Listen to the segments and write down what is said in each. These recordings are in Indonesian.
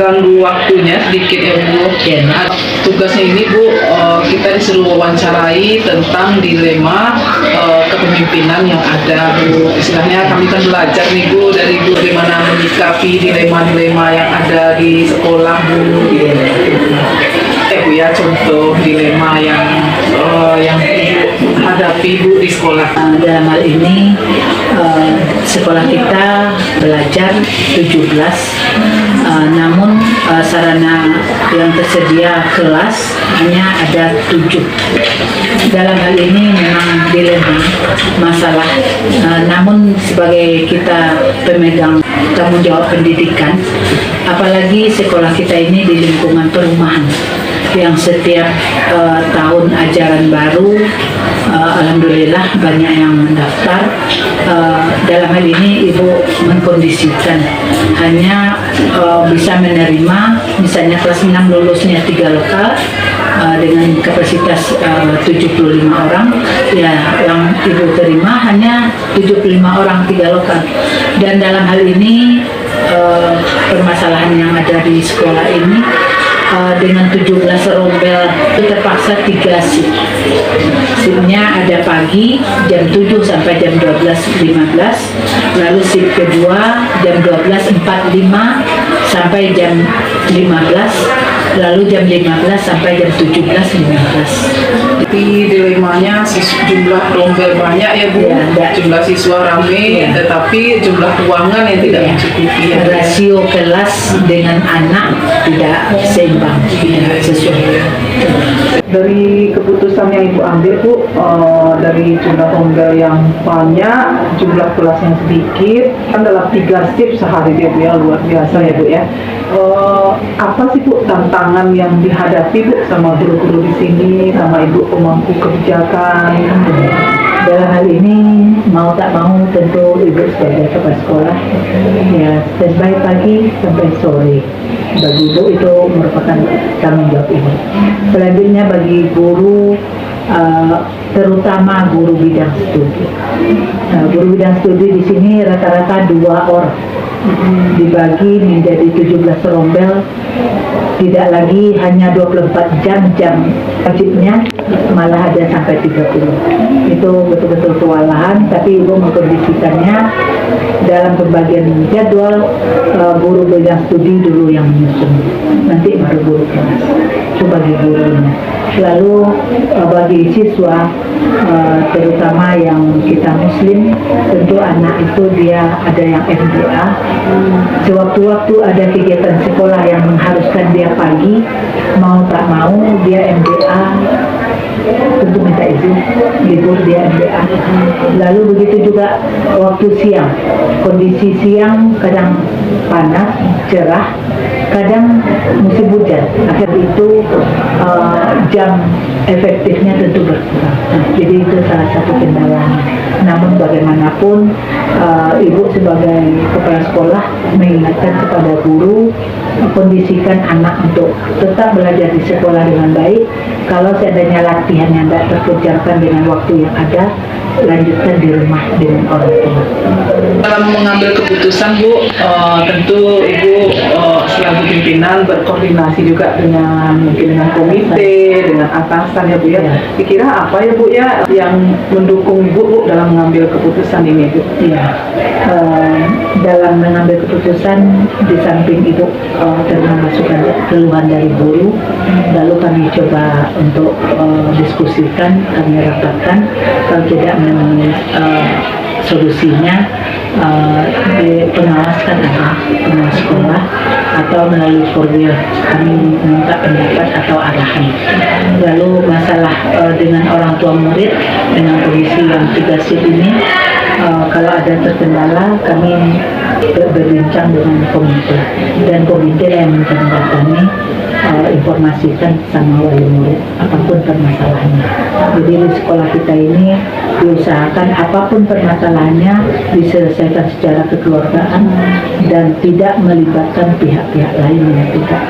mengganggu waktunya sedikit ya Bu. Ya. Nah, tugasnya ini Bu, kita disuruh wawancarai tentang dilema kepemimpinan yang ada Bu. Istilahnya kami kan belajar nih Bu dari Bu bagaimana menyikapi dilema-dilema yang ada di sekolah Bu. Bu ya, contoh dilema yang Ibu hadapi Bu di sekolah. Dalam hal ini sekolah kita belajar 17, namun sarana yang tersedia kelas hanya ada 7. Dalam hal ini memang dilema masalah, namun sebagai kita pemegang tanggung jawab pendidikan, apalagi sekolah kita ini di lingkungan perumahan yang setiap tahun ajaran baru alhamdulillah banyak yang mendaftar. Dalam hal ini Ibu mengkondisikan hanya bisa menerima misalnya kelas 6 lulusnya 3 lokal dengan kapasitas 75 orang, ya yang Ibu terima hanya 75 orang 3 lokal. Dan dalam hal ini permasalahan yang ada di sekolah ini dengan 17 rombel terpaksa 3 shift. Shiftnya ada pagi jam 7 sampai jam 12.15, lalu shift kedua jam 12.45 sampai jam 15, lalu jam 15 sampai jam 17.15. Tapi dilemanya jumlah rombel banyak ya Bu, Ya, jumlah siswa ramai, ya, tetapi jumlah ruangan yang tidak mencukupi. Ya. Rasio kelas dengan anak tidak seimbang, tidak sesuai. Dari keputusan yang Ibu ambil Bu, dari jumlah rombel yang banyak, jumlah kelas yang sedikit, kan dalam 3 shift sehari dia Bu ya, luar biasa ya Bu ya. Apa sih Bu tantangan yang dihadapi Bu sama guru-guru di sini, sama Ibu pemangku kebijakan? Dalam hal ini mau tak mau tentu Ibu sebagai kepala sekolah ya standby pagi sampai sore. Bagi Ibu itu merupakan tanggung jawab Ibu. Selanjutnya bagi guru, terutama guru bidang studi. Guru bidang studi di sini rata-rata 2 orang dibagi menjadi 17 rombel, tidak lagi hanya 24 jam wajibnya, malah ada sampai 30. Itu betul-betul kewalahan, tapi Ibu mengkondisikannya dalam pembagian jadwal. Guru bidang studi dulu yang menyusun, nanti baru guru kelas. Itu bagi gurunya. Lalu bagi siswa, terutama yang kita muslim, tentu anak itu dia ada yang MBA. Sewaktu-waktu ada kegiatan sekolah yang mengharuskan dia pagi, mau tak mau dia MBA, tentu minta izin libur dia MBA. Lalu begitu juga waktu siang, kondisi siang kadang panas, cerah, kadang musim hujan. Akhir itu jam efektifnya tentu berkurang. Jadi itu salah satu kendalanya. Namun bagaimanapun Ibu sebagai kepala sekolah mengingatkan kepada guru, kondisikan anak untuk tetap belajar di sekolah dengan baik. Kalau seandainya latihan yang tidak terkerjakan dengan waktu yang ada, lanjutkan di rumah dengan orang tua. Dalam mengambil keputusan Bu, tentu Ibu selaku pimpinan berkoordinasi juga mungkin dengan komite, dengan atasan ya Bu ya. Kira apa ya Bu ya yang mendukung Ibu Bu dalam mengambil keputusan ini Bu? Ya, dalam mengambil keputusan di samping Ibu terima masukan keluhan dari guru, lalu kami coba untuk diskusikan, kami rapatkan. Kalau tidak menemui solusinya, pengawas sekolah atau melalui formulir kami minta pendapat atau arahan. Lalu masalah dengan orang tua murid dengan kondisi yang 3 shift ini, kalau ada terkendala kami berbincang dengan komite, dan komite yang menandatangani informasikan sama wali murid apapun permasalahannya. Jadi di sekolah kita ini diusahakan apapun permasalahannya diselesaikan secara kekeluargaan dan tidak melibatkan pihak-pihak lain yang tidak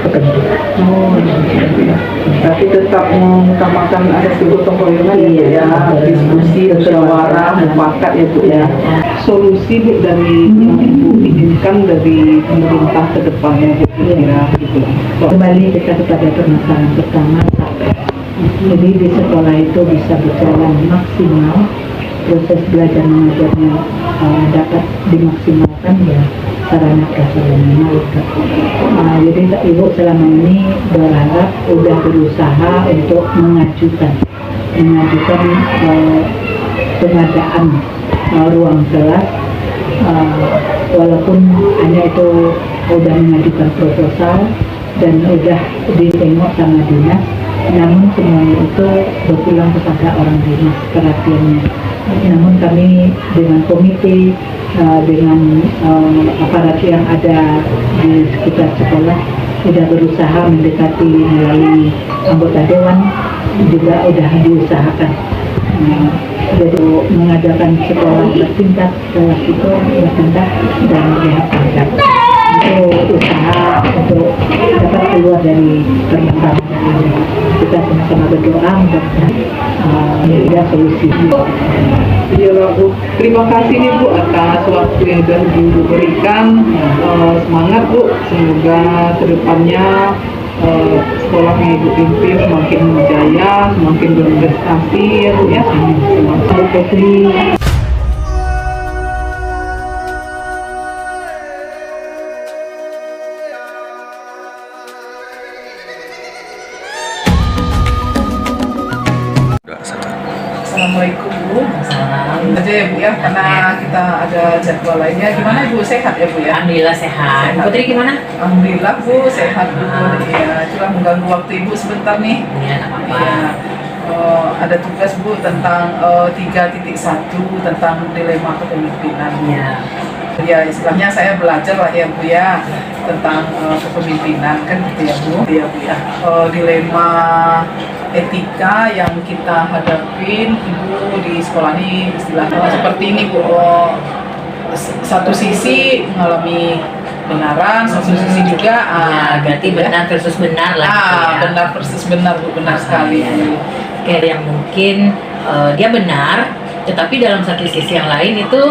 kepentingan. Oh, iya. Tapi tetap mengutamakan asas gotong royongan Iya, ya, diskusi, musyawarah, mufakat ya Bu ya. Solusi Bu dari yang Ibu inginkan dari pemerintah ke depannya Bu kira gitu. Kembali kita kepada permasalahan pertama, jadi di sekolah itu bisa berjalan maksimal, proses belajar mengajarnya dapat dimaksimalkan ya, sarana prasarananya lengkap. Jadi Ibu selama ini berharap udah berusaha untuk mengajukan pengadaan ruang kelas, walaupun hanya itu udah mengajukan proposal dan udah ditengok sama dinas, namun semuanya itu berpulang kepada orang dinas perhatiannya. Namun kami dengan komite, dengan aparat yang ada di sekitar sekolah sudah berusaha mendekati melalui anggota dewan, juga sudah diusahakan. Jadi mengadakan sekolah bertingkat, kelas itu bertingkat dan bertingkat. Itu usaha untuk dapat keluar dari permasalahan ini. Kita sama-sama berdoa mudah-mudahan ada solusi. Iya Bu, terima kasih nih Bu atas waktu yang sudah Ibu berikan. Semangat Bu, semoga kedepannya sekolahnya Ibu pimpin semakin jaya, semakin berprestasi ya Bu ya. Semangat. Assalamualaikum Bu. Aja ya Bu ya, karena kita ada jadwal lainnya. Gimana Bu, sehat ya Bu ya? Alhamdulillah sehat. Putri gimana? Alhamdulillah Bu, sehat Bu. Ya, cuma mengganggu waktu Ibu sebentar nih. Iya, nggak apa-apa. Ya, ada tugas Bu tentang 3.1 tentang dilema kepemimpinan. Iya. Ya istilahnya saya belajar lah ya Bu ya tentang kepemimpinan kan gitu ya Bu. Ya Bu ya. Dilema etika yang kita hadapin Ibu di sekolah ini istilahnya seperti ini Bu. Satu sisi mengalami kebenaran, satu sisi juga Berarti gitu ya. benar versus benar lah gitu ya. Benar versus benar Bu, benar sekali. Iya. Kayak yang mungkin dia benar, tetapi dalam satu sisi yang lain itu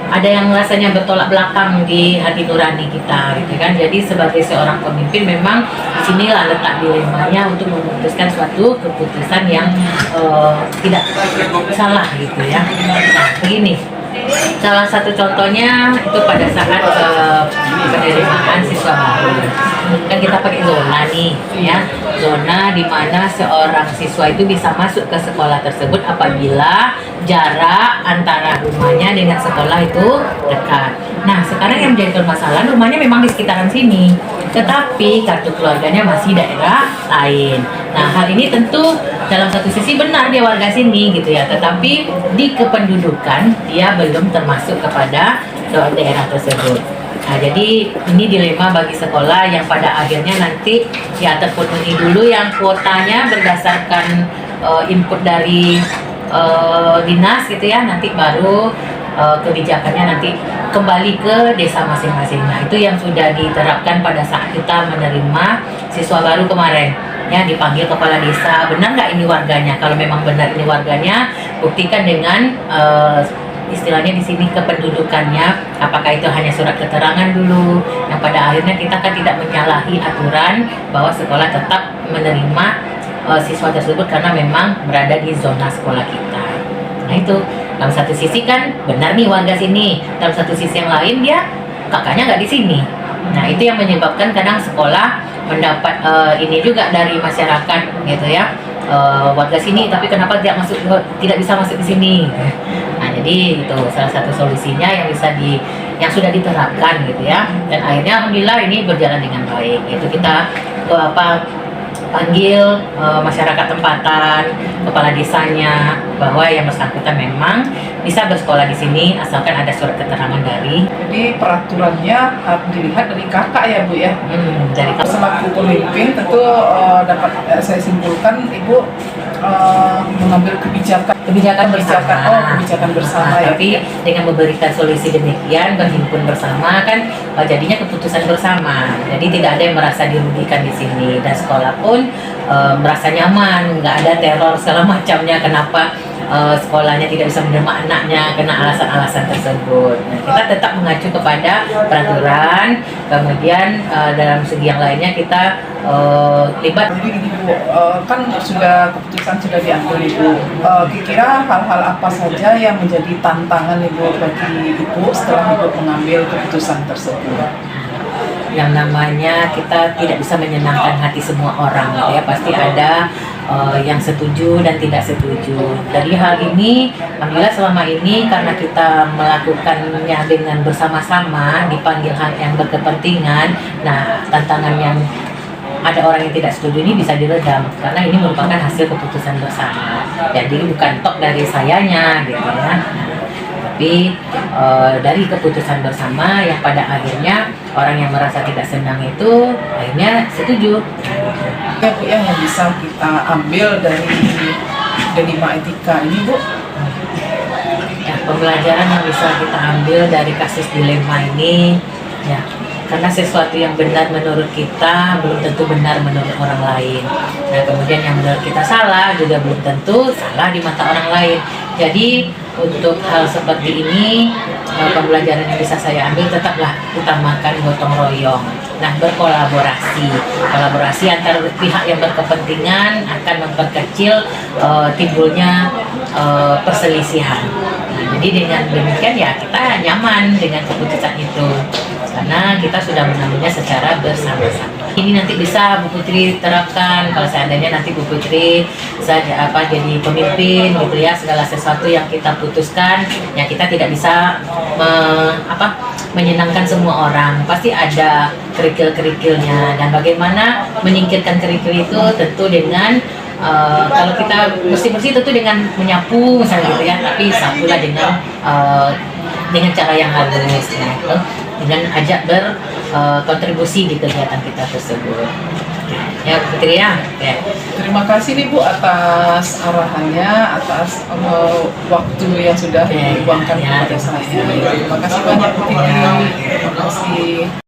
ada yang rasanya bertolak belakang di hati nurani kita, gitu kan. Jadi sebagai seorang pemimpin memang disinilah letak dilemanya untuk memutuskan suatu keputusan yang tidak salah, gitu ya. Nah, begini. Salah satu contohnya itu pada saat penerimaan siswa baru. Kan kita pakai zona nih, ya. Zona di mana seorang siswa itu bisa masuk ke sekolah tersebut apabila jarak antara rumahnya dengan sekolah itu dekat. Nah, sekarang yang menjadi permasalahan rumahnya memang di sekitaran sini, tetapi kartu keluarganya masih daerah lain. Nah, hal ini tentu dalam satu sisi benar dia warga sini gitu ya, tetapi di kependudukan dia belum termasuk kepada daerah tersebut. Nah, jadi ini dilema bagi sekolah yang pada akhirnya nanti ya terpenuhi dulu yang kuotanya berdasarkan input dari dinas gitu ya, nanti baru kebijakannya nanti kembali ke desa masing-masing. Nah, itu yang sudah diterapkan pada saat kita menerima siswa baru kemarin. Ya, dipanggil kepala desa, benar nggak ini warganya? Kalau memang benar ini warganya, buktikan dengan istilahnya di sini kependudukannya, apakah itu hanya surat keterangan dulu. Yang pada akhirnya kita kan tidak menyalahi aturan bahwa sekolah tetap menerima siswa tersebut karena memang berada di zona sekolah kita. Nah, itu dalam satu sisi kan benar nih warga sini, dalam satu sisi yang lain dia kakaknya nggak di sini. Nah, itu yang menyebabkan kadang sekolah mendapat ini juga dari masyarakat gitu ya, warga sini tapi kenapa tidak bisa masuk di sini. Nah, jadi itu salah satu solusinya yang yang sudah diterapkan gitu ya, dan akhirnya alhamdulillah ini berjalan dengan baik. Itu kita panggil masyarakat tempatan, kepala desanya, bahwa yang bersangkutan memang bisa bersekolah di sini asalkan ada surat keterangan dari Jadi peraturannya harus dilihat dari kakak ya Bu ya. dari Selaku pemimpin tentu dapat saya simpulkan Ibu mengambil kebijakan kebijakan bersama ya. Tapi dengan memberikan solusi demikian, berhimpun bersama kan jadinya keputusan bersama. Jadi tidak ada yang merasa dirugikan di sini, dan sekolah pun merasa nyaman, nggak ada teror segala macamnya. Kenapa sekolahnya tidak bisa menerima anaknya karena alasan-alasan tersebut. Nah, kita tetap mengacu kepada peraturan, kemudian dalam segi yang lainnya kita libat. Jadi gini Bu, kan keputusan sudah diambil Ibu. Kira-kira hal-hal apa saja yang menjadi tantangan Ibu bagi Ibu setelah Ibu mengambil keputusan tersebut? Yang namanya kita tidak bisa menyenangkan hati semua orang, gitu ya. Pasti ada yang setuju dan tidak setuju. Dari hal ini, alhamdulillah selama ini karena kita melakukannya dengan bersama-sama, dipanggil hal yang berkepentingan. Nah, tantangan yang ada orang yang tidak setuju ini bisa diredam karena ini merupakan hasil keputusan bersama. Jadi bukan tok dari sayanya, gitu ya. Tapi dari keputusan bersama yang pada akhirnya orang yang merasa tidak senang itu akhirnya setuju. Ya Bu, yang bisa kita ambil dari Delima Etika ini Bu? Ya, pembelajaran yang bisa kita ambil dari kasus dilema ini, ya, karena sesuatu yang benar menurut kita belum tentu benar menurut orang lain. Nah, kemudian yang menurut kita salah juga belum tentu salah di mata orang lain. Jadi untuk hal seperti ini, pembelajaran yang bisa saya ambil tetaplah utamakan gotong royong. Nah, kolaborasi antar pihak yang berkepentingan akan memperkecil timbulnya perselisihan. Nah, jadi dengan demikian ya kita nyaman dengan keputusan itu karena kita sudah mengambilnya secara bersama-sama. Ini nanti bisa Bu Putri terapkan kalau seandainya nanti Bu Putri jadi pemimpin gitu ya, segala sesuatu yang kita putuskan ya kita tidak bisa menyenangkan semua orang, pasti ada kerikil-kerikilnya, dan bagaimana menyingkirkan kerikil itu tentu dengan kalau kita bersih-bersih tentu dengan menyapu misalnya gitu ya, tapi sapulah dengan cara yang halus ya, dengan ajak berkontribusi di kegiatan kita tersebut. Ya Bu Putri ya. Terima kasih nih Bu atas arahannya, atas waktu yang sudah diluangkan kepada saya. Terima kasih banyak Bu Titi. Terima kasih.